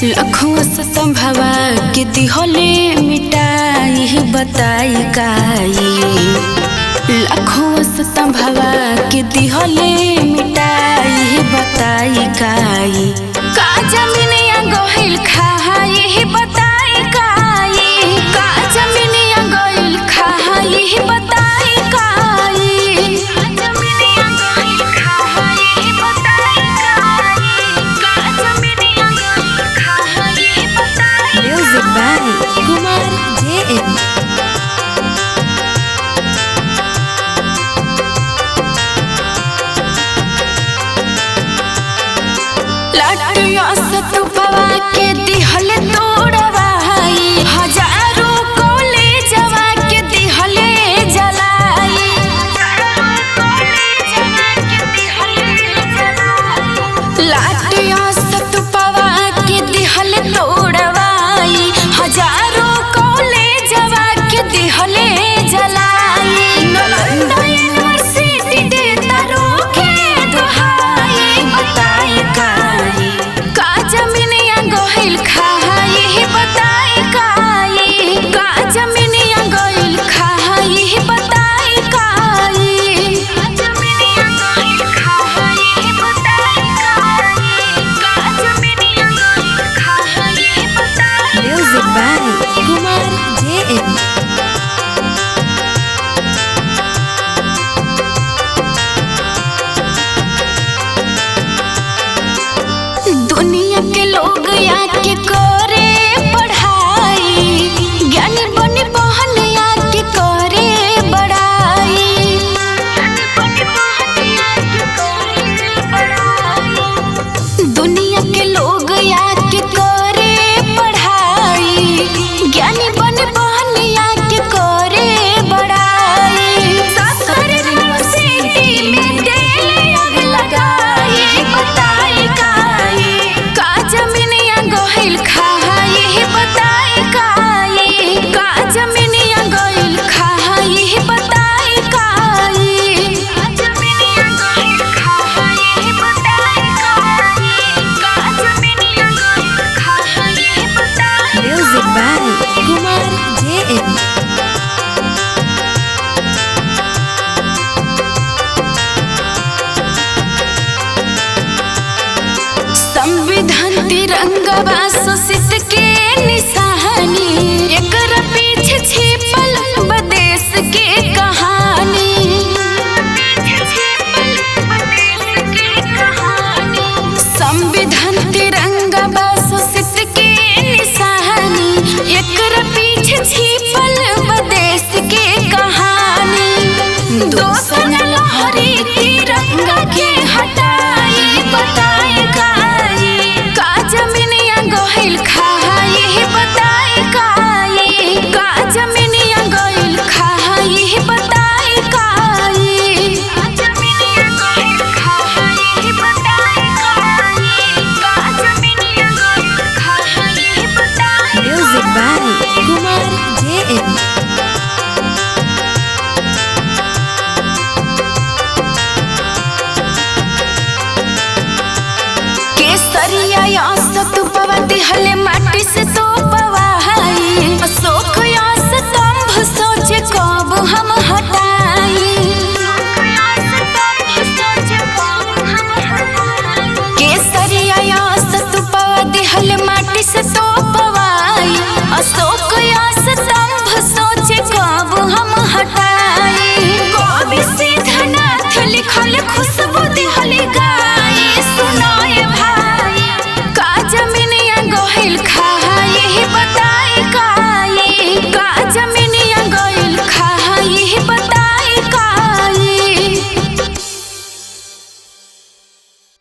लखुआ से संभवा के दिहले मिटाई बताई काई। लखुआ से संभवा के दिहले मिटाई बताई काई। का जमीनिया गहिल खाई बताई काई। का जमीनिया गहिल खाई बताई काई। जमीनिया गहिल खाई बताई काई। का जमीनिया गहिल खाई बताई। Music by Kumar JM। लटिया से तुपवा के दिहल तोड़वाई। हजारों कॉलेजवा के दिहले जलाई। लटिया से तुपवा के दिहल तोड़वाई। हजारों कॉलेजवा के दिहले जलाई। नालंदा यूनिवर्सिटी दे तारो के दुहाई बताई काई। का जमीनिया गहिल खाई बताई काई। का जमीनिया गहिल खाई बताई काई। जमीनिया गहिल खाई बताई काई। का जमीनिया गहिल खाई बताई। Music by Kumar JM। दुनिया के लोग आके करे पढ़ाई। ज्ञानी बनी बहन आके करे बड़ाई। दुनिया के लोग आके करे पढ़ाई। ज्ञानी बनी बहन आके करे बड़ाई। सासर यूनिवर्सिटी में दिल आग लगाई बताई काई। का जमीनिया गहिल खाई बताई काई। का जमीनिया गहिल खाई बताई काई। जमीनिया गहिल खाई बताई काई। का जमीनिया गहिल खाई बताई। Music by Kumar JM। संविधान तिरंगा शोषित के निशानी। एकरा पीछे छिपल बदेश के कहानी। संविधान तिरंगा शोषित के निशानी। एकरा पीछे छिपल बदेश के कहानी। दोसन लहरी तिरंगा के हटाई बताई काई। का जमीनिया गहिल खाई बताई काई। का जमीनिया गहिल खाई बताई काई। जमीनिया गहिल खाई बताई काई। का जमीनिया गहिल खाई बताई। Music by Kumar JM। केसरिया या सतुपवा दिहले माटी से तो